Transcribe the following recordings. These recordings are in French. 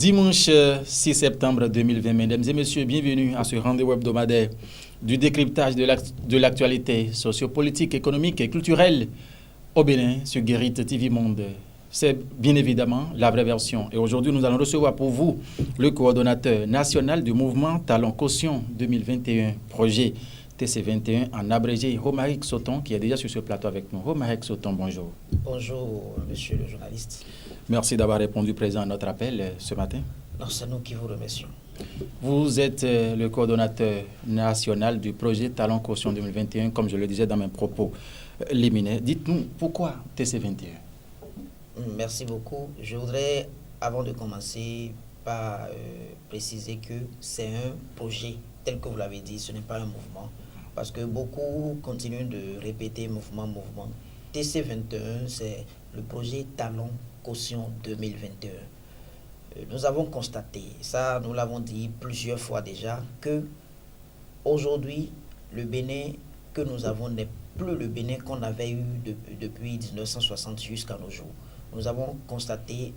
Dimanche 6 septembre 2020, mesdames et messieurs, bienvenue à ce rendez-vous hebdomadaire du décryptage de l'actualité sociopolitique, économique et culturelle au Bénin sur Guérit TV Monde. C'est bien évidemment la vraie version. Et aujourd'hui, nous allons recevoir pour vous le coordonnateur national du mouvement Talent Caution 2021, projet TC21 en abrégé, Romaric Sauton, qui est déjà sur ce plateau avec nous. Romaric Sauton, bonjour. Bonjour, monsieur le journaliste. Merci d'avoir répondu présent à notre appel ce matin. Non, c'est nous qui vous remercions. Vous êtes le coordonnateur national du projet Talent Caution 2021, comme je le disais dans mes propos liminaires. Dites-nous, pourquoi TC21 ? Merci beaucoup. Je voudrais, avant de commencer, par préciser que c'est un projet, tel que vous l'avez dit, ce n'est pas un mouvement. Parce que beaucoup continuent de répéter mouvement. TC21, c'est le projet Talent Caution 2021. Nous avons constaté, ça nous l'avons dit plusieurs fois déjà, que aujourd'hui, le Bénin que nous avons n'est plus le Bénin qu'on avait eu depuis 1960 jusqu'à nos jours. Nous avons constaté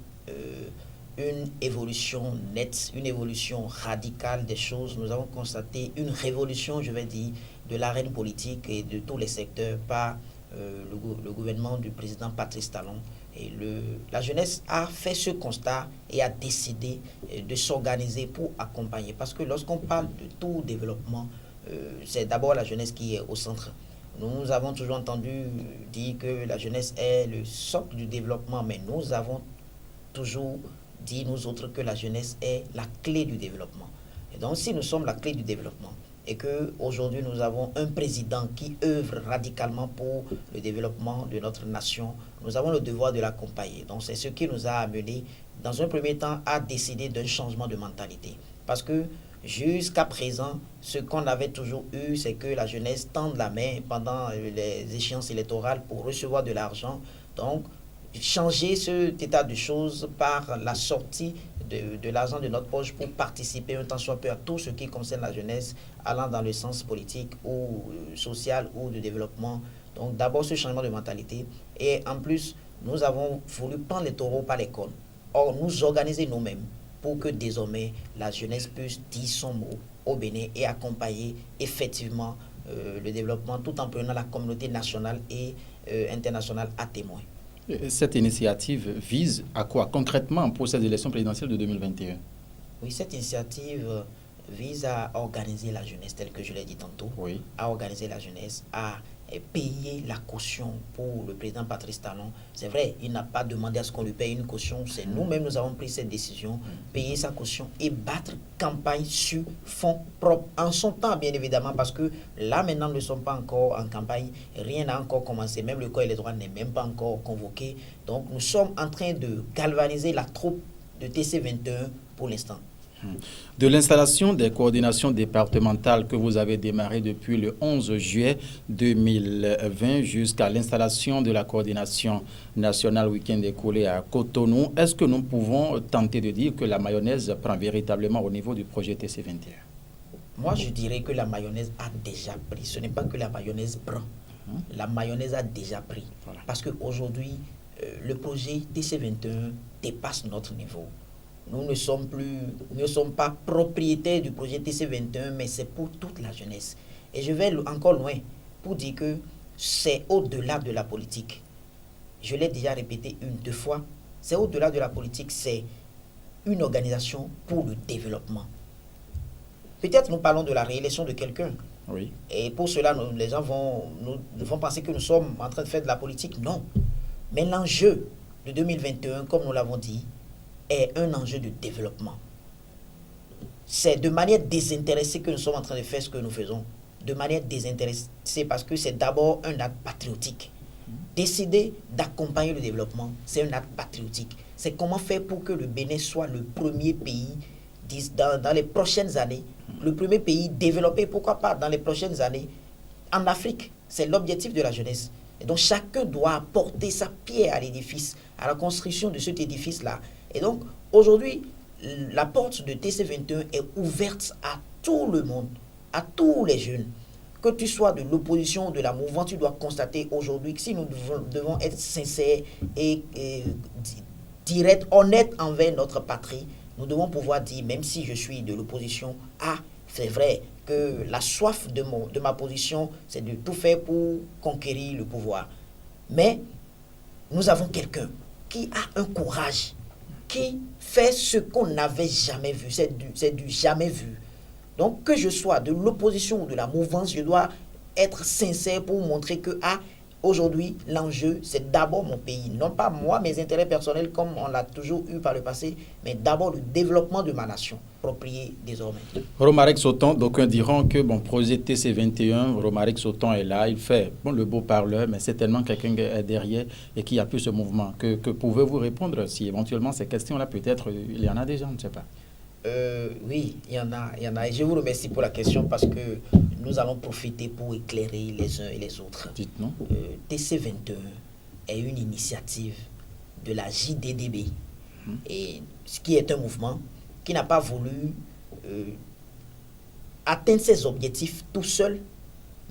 une évolution nette, une évolution radicale des choses. Nous avons constaté une révolution, je vais dire, de l'arène politique et de tous les secteurs par le gouvernement du président Patrice Talon. Et la jeunesse a fait ce constat et a décidé de s'organiser pour accompagner. Parce que lorsqu'on parle de tout développement, c'est d'abord la jeunesse qui est au centre. Nous avons toujours entendu dire que la jeunesse est le socle du développement, mais nous avons toujours dit, nous autres, que la jeunesse est la clé du développement. Et donc, si nous sommes la clé du développement, et qu'aujourd'hui nous avons un président qui œuvre radicalement pour le développement de notre nation, nous avons le devoir de l'accompagner. Donc c'est ce qui nous a amené, dans un premier temps, à décider d'un changement de mentalité. Parce que jusqu'à présent, ce qu'on avait toujours eu, c'est que la jeunesse tende la main pendant les échéances électorales pour recevoir de l'argent. Donc, changer cet état de choses par la sortie de l'argent de notre poche pour participer un tant soit peu à tout ce qui concerne la jeunesse, allant dans le sens politique ou social ou de développement. Donc d'abord ce changement de mentalité, et en plus nous avons voulu prendre les taureaux par les cornes. Or nous organiser nous-mêmes pour que désormais la jeunesse puisse dire son mot au Bénin et accompagner effectivement le développement, tout en prenant la communauté nationale et internationale à témoin. Cette initiative vise à quoi concrètement pour ces élections présidentielles de 2021 ? Oui, cette initiative vise à organiser la jeunesse, tel que je l'ai dit tantôt, oui. À organiser la jeunesse, à payer la caution pour le président Patrice Talon. C'est vrai, il n'a pas demandé à ce qu'on lui paye une caution, c'est nous-mêmes nous avons pris cette décision, payer sa caution et battre campagne sur fonds propres, en son temps bien évidemment, parce que là maintenant nous ne sommes pas encore en campagne, rien n'a encore commencé, même le corps électoral n'est même pas encore convoqué, donc nous sommes en train de galvaniser la troupe de TC21 pour l'instant. De l'installation des coordinations départementales que vous avez démarré depuis le 11 juillet 2020 jusqu'à l'installation de la coordination nationale week-end écoulé à Cotonou, est-ce que nous pouvons tenter de dire que la mayonnaise prend véritablement au niveau du projet TC21 ? Moi, je dirais que la mayonnaise a déjà pris. Ce n'est pas que la mayonnaise prend. La mayonnaise a déjà pris. Voilà. Parce qu'aujourd'hui, le projet TC21 dépasse notre niveau. Nous ne sommes pas propriétaires du projet TC21, mais c'est pour toute la jeunesse. Et je vais encore loin pour dire que c'est au-delà de la politique. Je l'ai déjà répété deux fois. C'est au-delà de la politique, c'est une organisation pour le développement. Peut-être nous parlons de la réélection de quelqu'un. Oui. Et pour cela, les gens vont penser que nous sommes en train de faire de la politique. Non. Mais l'enjeu de 2021, comme nous l'avons dit, est un enjeu de développement. C'est de manière désintéressée que nous sommes en train de faire ce que nous faisons. De manière désintéressée parce que c'est d'abord un acte patriotique. Décider d'accompagner le développement, c'est un acte patriotique. C'est comment faire pour que le Bénin soit le premier pays dans les prochaines années, le premier pays développé, pourquoi pas dans les prochaines années, en Afrique. C'est l'objectif de la jeunesse. Et donc chacun doit apporter sa pierre à l'édifice, à la construction de cet édifice-là. Et donc, aujourd'hui, la porte de TC21 est ouverte à tout le monde, à tous les jeunes. Que tu sois de l'opposition ou de la mouvance, tu dois constater aujourd'hui que si nous devons être sincères et directs, honnêtes envers notre patrie, nous devons pouvoir dire, même si je suis de l'opposition, c'est vrai que la soif de ma position, c'est de tout faire pour conquérir le pouvoir. Mais nous avons quelqu'un qui a un courage, qui fait ce qu'on n'avait jamais vu. C'est du jamais vu. Donc, que je sois de l'opposition ou de la mouvance, je dois être sincère pour montrer que, aujourd'hui, l'enjeu, c'est d'abord mon pays. Non pas moi, mes intérêts personnels, comme on l'a toujours eu par le passé, mais d'abord le développement de ma nation, approprié désormais. Romaric Sauton, d'aucuns diront que, projet TC21, Romaric Sauton est là, il fait le beau parleur, mais c'est tellement quelqu'un est derrière et qui appuie ce mouvement. Que pouvez-vous répondre si éventuellement ces questions-là, peut-être, il y en a déjà, on ne sait pas. Oui, il y en a. Et je vous remercie pour la question parce que nous allons profiter pour éclairer les uns et les autres. Dites-nous. TC21 est une initiative de la JDDB, et ce qui est un mouvement qui n'a pas voulu atteindre ses objectifs tout seul,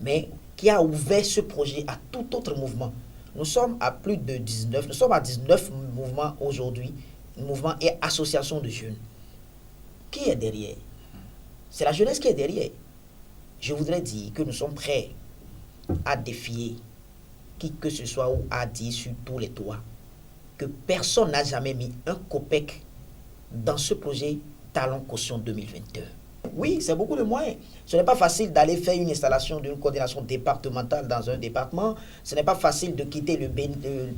mais qui a ouvert ce projet à tout autre mouvement. Nous sommes à plus de 19, nous sommes à 19 mouvements aujourd'hui, mouvements et associations de jeunes. Qui est derrière? C'est la jeunesse qui est derrière. Je voudrais dire que nous sommes prêts à défier qui que ce soit ou à dire sur tous les toits que personne n'a jamais mis un copec dans ce projet Talon Caution 2021. Oui, c'est beaucoup de moyens. Ce n'est pas facile d'aller faire une installation d'une coordination départementale dans un département. Ce n'est pas facile de quitter le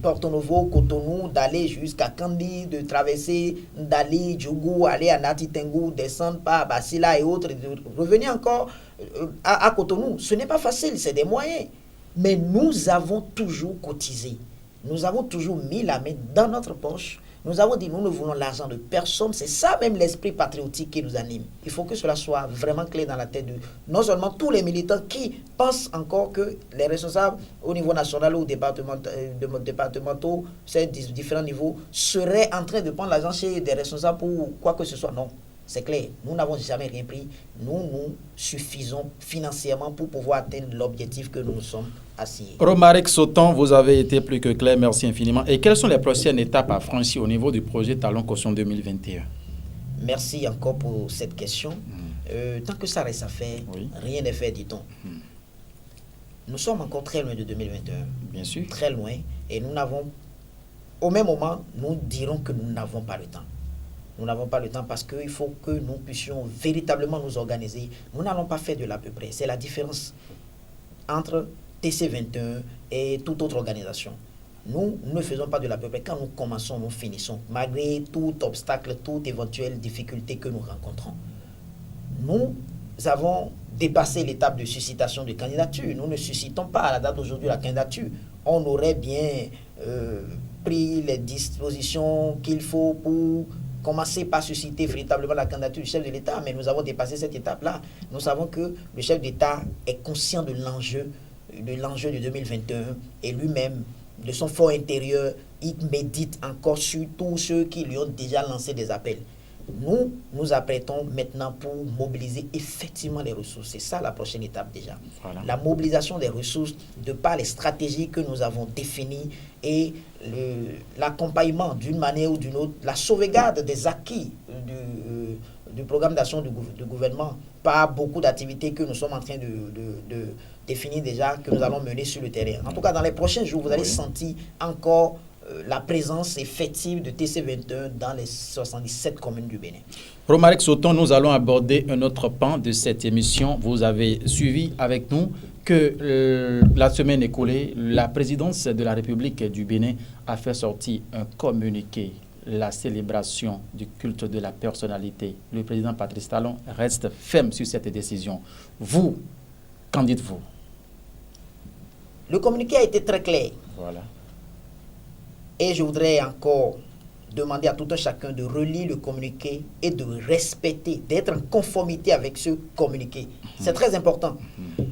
Porto Novo, Cotonou, d'aller jusqu'à Kandi, de traverser Ndali, Djougou, aller à Natitengu, descendre par Basila et autres, et de revenir encore à Cotonou. Ce n'est pas facile, c'est des moyens. Mais nous avons toujours cotisé. Nous avons toujours mis la main dans notre poche. Nous avons dit, nous ne voulons l'argent de personne. C'est ça même l'esprit patriotique qui nous anime. Il faut que cela soit vraiment clair dans la tête de non seulement tous les militants qui pensent encore que les responsables au niveau national ou départementaux, ces différents niveaux, seraient en train de prendre l'argent chez des responsables pour quoi que ce soit. Non, c'est clair. Nous n'avons jamais rien pris. Nous suffisons financièrement pour pouvoir atteindre l'objectif que nous nous sommes assignés. Romaric Sauton, vous avez été plus que clair. Merci infiniment. Et quelles sont les prochaines étapes à franchir au niveau du projet Talon Caution 2021? Merci encore pour cette question. Tant que ça reste à faire, rien n'est fait, dit-on. Nous sommes encore très loin de 2021. Bien sûr. Très loin. Et nous n'avons, au même moment, nous dirons que nous n'avons pas le temps. Nous n'avons pas le temps parce qu'il faut que nous puissions véritablement nous organiser. Nous n'allons pas faire de l'à peu près. C'est la différence entre TC21 et toute autre organisation. Nous ne faisons pas de l'à peu près. Quand nous commençons, nous finissons. Malgré tout obstacle, toute éventuelle difficulté que nous rencontrons. Nous avons dépassé l'étape de suscitation de candidature. Nous ne suscitons pas à la date d'aujourd'hui la candidature. On aurait bien pris les dispositions qu'il faut pour commencer par susciter véritablement la candidature du chef de l'État, mais nous avons dépassé cette étape-là. Nous savons que le chef d'État est conscient de l'enjeu de 2021 et lui-même, de son fort intérieur, il médite encore sur tous ceux qui lui ont déjà lancé des appels. Nous nous apprêtons maintenant pour mobiliser effectivement les ressources. C'est ça la prochaine étape déjà. Voilà. La mobilisation des ressources de par les stratégies que nous avons définies et l'accompagnement d'une manière ou d'une autre, la sauvegarde des acquis du programme d'action du gouvernement par beaucoup d'activités que nous sommes en train de définir déjà, que nous allons mener sur le terrain. En tout cas, dans les prochains jours, vous allez sentir encore la présence effective de TC21 dans les 77 communes du Bénin. Romaric Sauton, nous allons aborder un autre pan de cette émission. Vous avez suivi avec nous que la semaine écoulée, la présidence de la République du Bénin a fait sortir un communiqué, la célébration du culte de la personnalité. Le président Patrice Talon reste ferme sur cette décision. Vous, qu'en dites-vous? Le communiqué a été très clair. Voilà. Et je voudrais encore demander à tout un chacun de relire le communiqué et de respecter, d'être en conformité avec ce communiqué. C'est très important.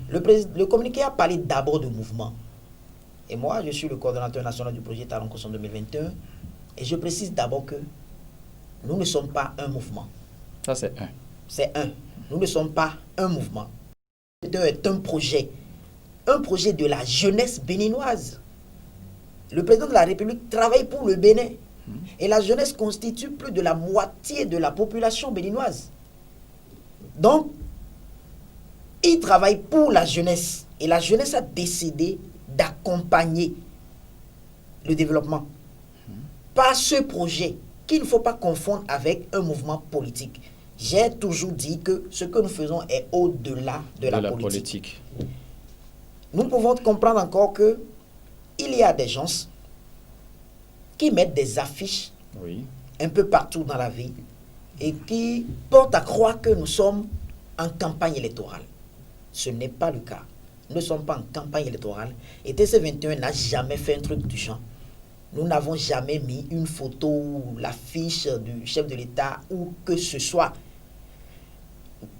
Le communiqué a parlé d'abord de mouvement. Et moi, je suis le coordonnateur national du projet Talon Caution 2021. Et je précise d'abord que nous ne sommes pas un mouvement. Ça, c'est un. C'est un. Nous ne sommes pas un mouvement. C'est un projet de la jeunesse béninoise. Le président de la République travaille pour le Bénin. Et la jeunesse constitue plus de la moitié de la population béninoise. Donc, il travaille pour la jeunesse. Et la jeunesse a décidé d'accompagner le développement par ce projet qu'il ne faut pas confondre avec un mouvement politique. J'ai toujours dit que ce que nous faisons est au-delà de la politique. Nous pouvons comprendre encore que il y a des gens qui mettent des affiches un peu partout dans la ville et qui portent à croire que nous sommes en campagne électorale. Ce n'est pas le cas. Nous ne sommes pas en campagne électorale. Et TC21 n'a jamais fait un truc du genre. Nous n'avons jamais mis une photo ou l'affiche du chef de l'État ou que ce soit.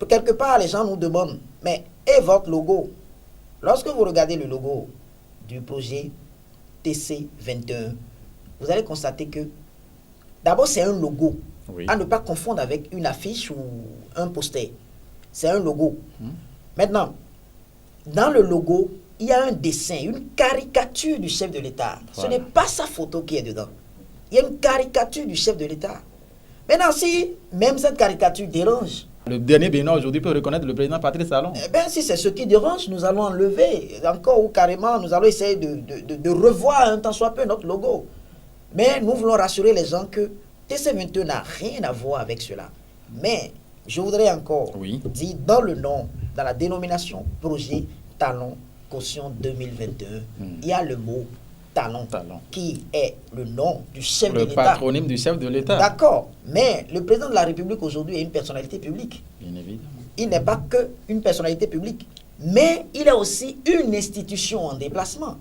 Quelque part, les gens nous demandent, mais et votre logo? Lorsque vous regardez le logo du projet TC21, vous allez constater que d'abord c'est un logo, à ne pas confondre avec une affiche ou un poster. C'est un logo. Maintenant, dans le logo, il y a un dessin, une caricature du chef de l'État. Ce n'est pas sa photo qui est dedans. Il y a une caricature du chef de l'État. Maintenant, si même cette caricature dérange, le dernier Bénin aujourd'hui peut reconnaître le président Patrice Talon. Eh bien, si c'est ce qui dérange, nous allons enlever encore ou carrément, nous allons essayer de revoir un tant soit peu notre logo. Mais nous voulons rassurer les gens que TC21 n'a rien à voir avec cela. Mais je voudrais encore dire dans le nom, dans la dénomination projet Talon Caution 2021, il y a le mot Talon, qui est le nom du chef de l'État. Le patronyme du chef de l'État. D'accord, mais le président de la République aujourd'hui est une personnalité publique. Bien évidemment. Il n'est pas qu'une personnalité publique, mais il est aussi une institution en déplacement.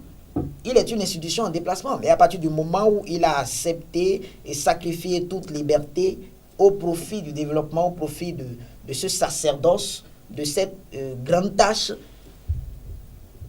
Il est une institution en déplacement, mais à partir du moment où il a accepté et sacrifié toute liberté au profit du développement, au profit de ce sacerdoce, de cette grande tâche,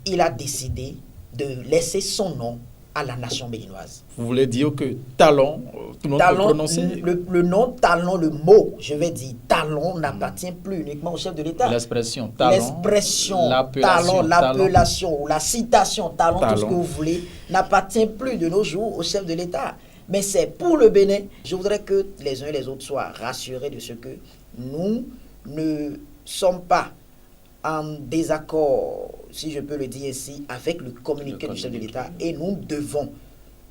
il a décidé de laisser son nom à la nation béninoise. Vous voulez dire que Talon, tout le monde peut prononcer le nom Talon, le mot, je vais dire Talon, n'appartient plus uniquement au chef de l'État. L'expression Talon, l'expression Talon, l'appellation ou la citation Talon, tout ce que vous voulez, n'appartient plus de nos jours au chef de l'État. Mais c'est pour le Bénin. Je voudrais que les uns et les autres soient rassurés de ce que nous ne sommes pas en désaccord, si je peux le dire ainsi, avec le communiqué du chef de l'État. Et nous devons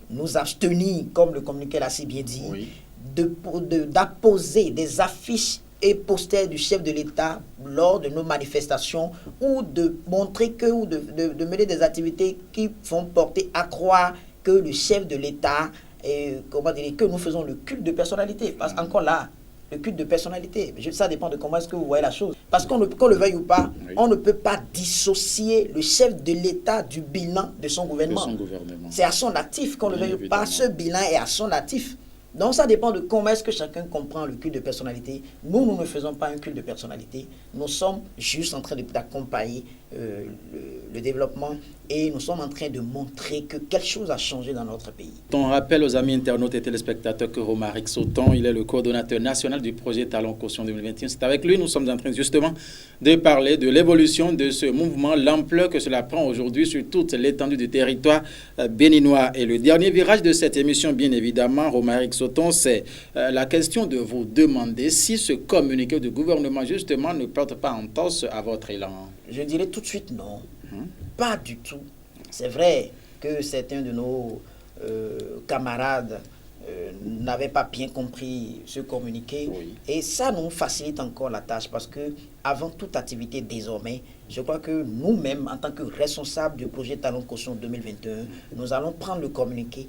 nous abstenir, comme le communiqué l'a si bien dit, d'apposer des affiches et posters du chef de l'État lors de nos manifestations ou de montrer que, ou de mener des activités qui font porter à croire que le chef de l'État, comment dire, que nous faisons le culte de personnalité. Parce qu'encore là, le culte de personnalité, ça dépend de comment est-ce que vous voyez la chose. Parce qu'on le veuille ou pas, on ne peut pas dissocier le chef de l'État du bilan de son gouvernement. C'est à son actif, qu'on le veuille ou pas, ce bilan est à son actif. Donc ça dépend de comment est-ce que chacun comprend le culte de personnalité. Nous ne faisons pas un culte de personnalité. Nous sommes juste en train d'accompagner le développement et nous sommes en train de montrer que quelque chose a changé dans notre pays. On rappelle aux amis internautes et téléspectateurs que Romaric Sauton, il est le coordonnateur national du projet Talon Caution 2021. C'est avec lui nous sommes en train justement de parler de l'évolution de ce mouvement, l'ampleur que cela prend aujourd'hui sur toute l'étendue du territoire béninois. Et le dernier virage de cette émission, bien évidemment, Romaric Sauton, c'est la question de vous demander si ce communiqué du gouvernement justement ne porte pas entorse à votre élan. Je dirais tout de suite non. Pas du tout. C'est vrai que certains de nos camarades n'avaient pas bien compris ce communiqué. Et ça nous facilite encore la tâche parce que avant toute activité désormais, je crois que nous-mêmes, en tant que responsables du projet Talon Caution 2021, nous allons prendre le communiqué,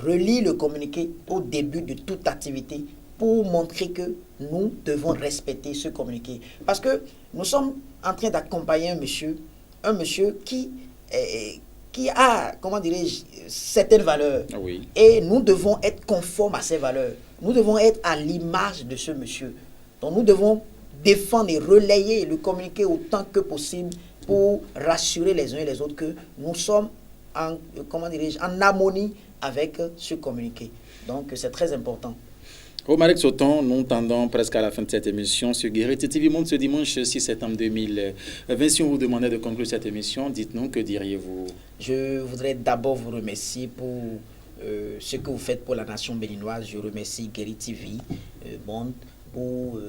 relire le communiqué au début de toute activité pour montrer que nous devons respecter ce communiqué. Parce que nous sommes en train d'accompagner un monsieur qui a, comment dirais-je, certaines valeurs. Et nous devons être conformes à ces valeurs. Nous devons être à l'image de ce monsieur. Donc nous devons défendre et relayer le communiqué autant que possible pour rassurer les uns et les autres que nous sommes en, comment dirais-je, en harmonie avec ce communiqué. Donc c'est très important. Romaric Sauton, nous tendons presque à la fin de cette émission sur Guérite TV Monde ce dimanche 6 septembre 2020. Si on vous demandait de conclure cette émission, dites-nous, que diriez-vous? Je voudrais d'abord vous remercier pour ce que vous faites pour la nation béninoise. Je remercie Guérit TV Monde pour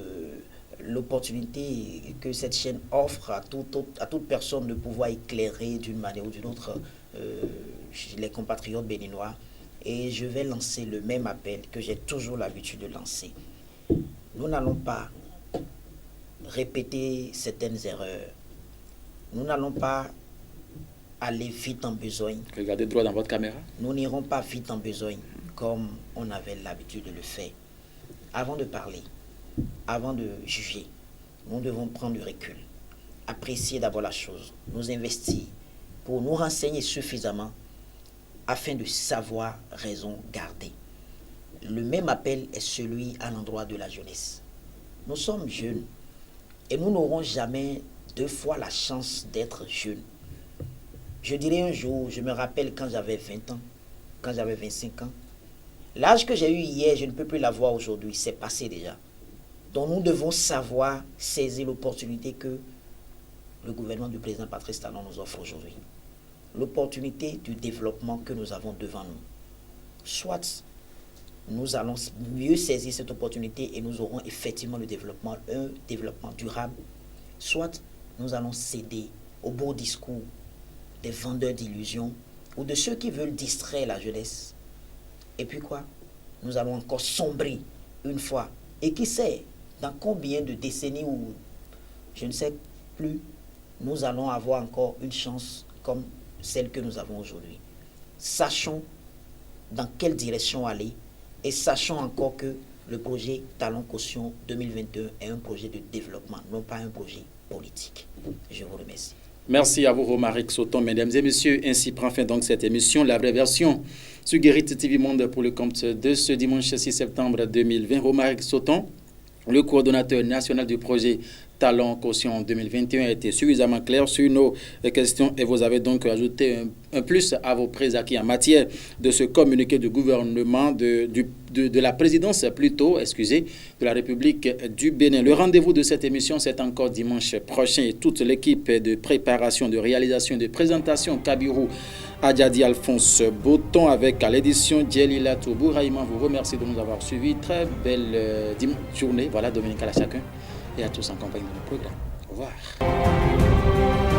l'opportunité que cette chaîne offre à toute personne de pouvoir éclairer d'une manière ou d'une autre les compatriotes béninois. Et je vais lancer le même appel que j'ai toujours l'habitude de lancer. Nous n'allons pas répéter certaines erreurs. Nous n'allons pas aller vite en besogne. Regardez droit dans votre caméra. Nous n'irons pas vite en besogne comme on avait l'habitude de le faire. Avant de parler, avant de juger, nous devons prendre du recul, apprécier d'abord la chose, nous investir pour nous renseigner suffisamment afin de savoir raison garder. Le même appel est celui à l'endroit de la jeunesse. Nous sommes jeunes et nous n'aurons jamais deux fois la chance d'être jeunes. Je dirais un jour, je me rappelle quand j'avais 20 ans, quand j'avais 25 ans, l'âge que j'ai eu hier, je ne peux plus l'avoir aujourd'hui, c'est passé déjà. Donc nous devons savoir saisir l'opportunité que le gouvernement du président Patrice Talon nous offre aujourd'hui. L'opportunité du développement que nous avons devant nous. Soit nous allons mieux saisir cette opportunité et nous aurons effectivement le développement, un développement durable, soit nous allons céder au beau discours des vendeurs d'illusions ou de ceux qui veulent distraire la jeunesse. Et puis quoi? Nous allons encore sombrer une fois. Et qui sait, dans combien de décennies ou je ne sais plus, nous allons avoir encore une chance comme celle que nous avons aujourd'hui. Sachons dans quelle direction aller et sachons encore que le projet Talon Caution 2021 est un projet de développement, non pas un projet politique. Je vous remercie. Merci à vous, Romaric Sauton. Mesdames et messieurs, ainsi prend fin donc cette émission, la vraie version sur Guérit TV Monde pour le compte de ce dimanche 6 septembre 2020. Romaric Sauton, le coordonnateur national du projet Talon Caution 2021, a été suffisamment clair sur nos questions et vous avez donc ajouté un plus à vos préacquis en matière de ce communiqué du gouvernement, de la présidence plutôt, de la République du Bénin. Le rendez-vous de cette émission, c'est encore dimanche prochain et toute l'équipe de préparation, de réalisation, de présentation, Kabirou Adjadi Alphonse Boton avec à l'édition Djelila Toubouraïman vous remercie de nous avoir suivis. Très belle journée. Voilà, Dominique à chacun et à tous en compagnie de nos programmes. Au revoir.